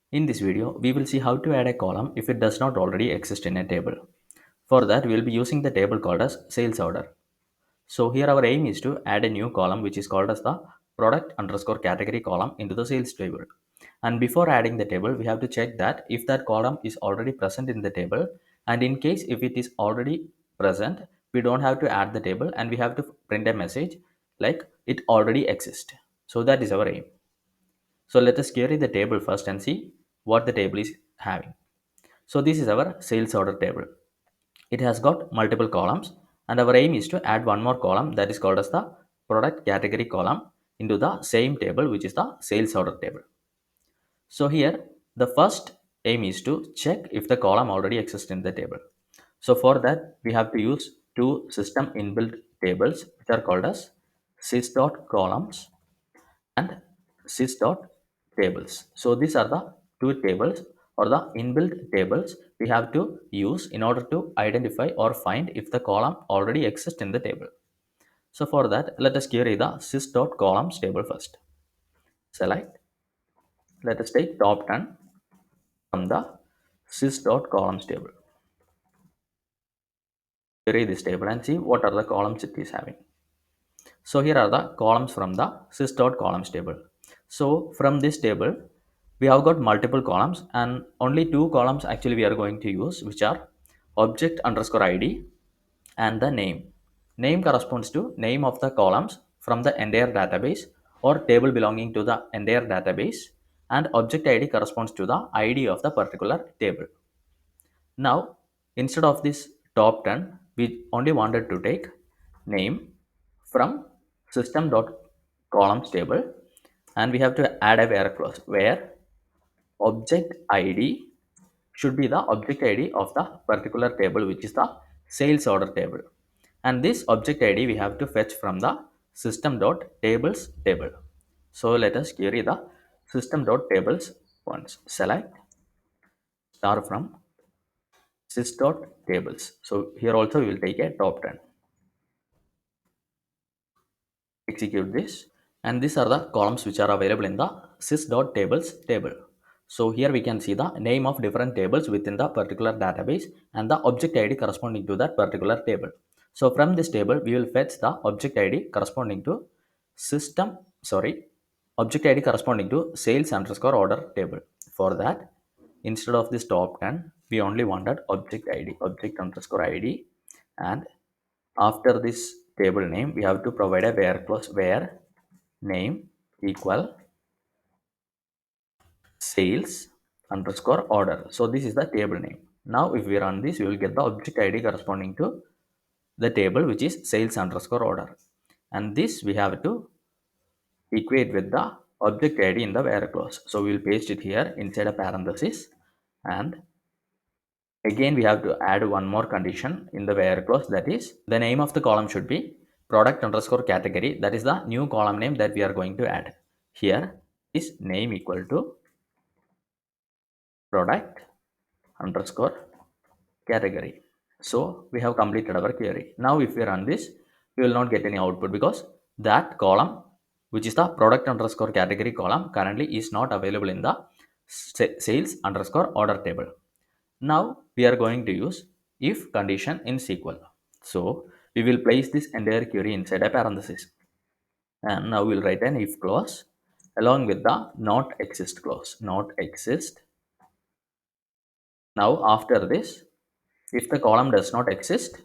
In this video, we will see how to add a column if it does not already exist in a table. For that, we will be using the table called as sales order. So here our aim is to add a new column which is called as the product underscore category column into the sales table. And before adding the table, we have to check that if that column is already present in the table, and in case if it is already present, we don't have to add the table and we have to print a message like it already exists. So that is our aim. So let us query the table first and see what the table is having. So this is our sales order table. It has got multiple columns and our aim is to add one more column that is called as the product category column into the same table, which is the sales order table. So here the first aim is to check if the column already exists in the table. So for that we have to use two system inbuilt tables which are called as sys.columns and sys.tables. So these are the two tables or the inbuilt tables we have to use in order to identify or find if the column already exists in the table. So for that, let us query the sys.columns table first. Select, let us take top 10 from the sys.columns table. Query this table and see what are the columns it is having. So here are the columns from the sys.columns table. So from this table, we have got multiple columns and only two columns actually we are going to use, which are object underscore ID and the name. Name corresponds to name of the columns from the entire database or table belonging to the entire database, and object ID corresponds to the ID of the particular table. Now, instead of this top 10, we only wanted to take name from system.columns table, and we have to add a where clause where object ID should be the object ID of the particular table, which is the sales order table. And this object ID we have to fetch from the system.tables table. So let us query the system.tables once. Select star from sys.tables. So here also we will take a top 10. Execute this, and these are the columns which are available in the sys.tables table. So here we can see the name of different tables within the particular database and the object ID corresponding to that particular table. So from this table we will fetch the object ID corresponding to system sorry object ID corresponding to sales underscore order table. For that, instead of this top 10, we only wanted object ID, object underscore ID, and after this table name we have to provide a where clause where name equal sales underscore order. So this is the table name. Now if we run this, we will get the object ID corresponding to the table, which is sales underscore order, and this we have to equate with the object ID in the where clause. So we will paste it here inside a parenthesis, and again we have to add one more condition in the where clause, that is the name of the column should be product underscore category. That is the new column name that we are going to add. Here is name equal to product underscore category. So we have completed our query. Now if we run this, we will not get any output because that column, which is the product underscore category column, currently is not available in the sales underscore order table. Now we are going to use if condition in SQL. So we will place this entire query inside a parenthesis, and now we'll write an if clause along with the not exist clause. Not exist. Now after this, if the column does not exist,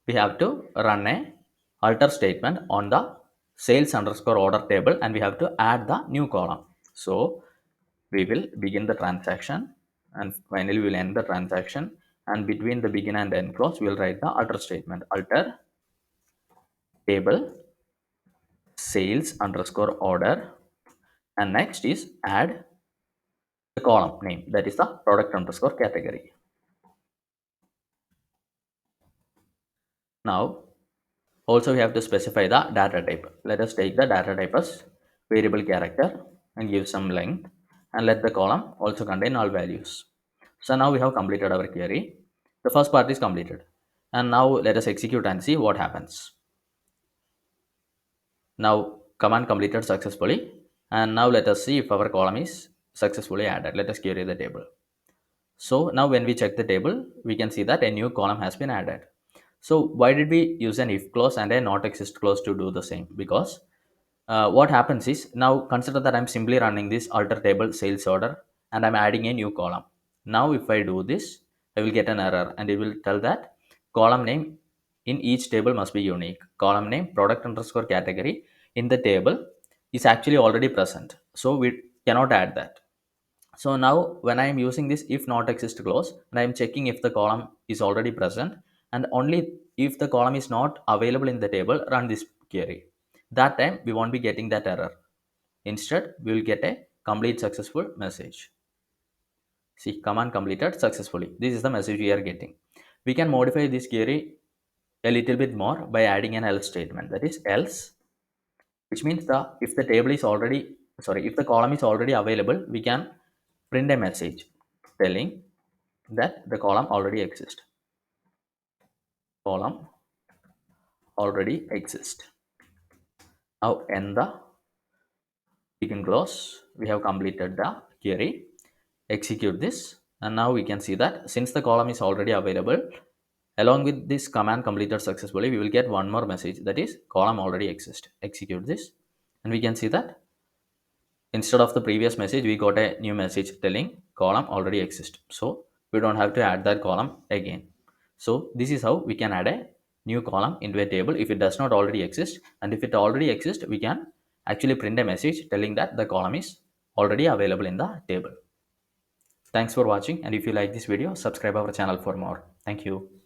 we have to run a alter statement on the sales underscore order table, and we have to add the new column. So we will begin the transaction and finally we will end the transaction, and between the begin and end clause we will write the alter statement, alter table sales underscore order, and next is add the column name, that is the product underscore category. Now also we have to specify the data type. Let us take the data type as variable character and give some length, and let the column also contain all values. So now we have completed our query. The first part is completed, and now let us execute and see what happens. Now command completed successfully, and now let us see if our column is successfully added. Let us query the table. So now when we check the table, we can see that a new column has been added. So why did we use an if clause and a not exist clause to do the same? Because what happens is, now consider that I'm simply running this alter table sales order and I'm adding a new column. Now if I do this, I will get an error and it will tell that column name in each table must be unique. Column name product underscore category in the table is actually already present. So we cannot add that. So now when I am using this if not exist clause and I am checking if the column is already present, and only if the column is not available in the table, run this query. That time we won't be getting that error. Instead, we will get a complete successful message. See, command completed successfully. This is the message we are getting. We can modify this query a little bit more by adding an else statement. That is else, which means the if the table is already, sorry, if the column is already available, we can print a message telling that the column already exists. Column already exists. Now in the begin clause, we have completed the query. Execute this, and now we can see that since the column is already available, along with this command completed successfully, we will get one more message, that is column already exists. Execute this, and we can see that instead of the previous message, we got a new message telling column already exists. So we don't have to add that column again. So this is how we can add a new column into a table if it does not already exist. And if it already exists, we can actually print a message telling that the column is already available in the table. Thanks for watching, and if you like this video, subscribe our channel for more. Thank you.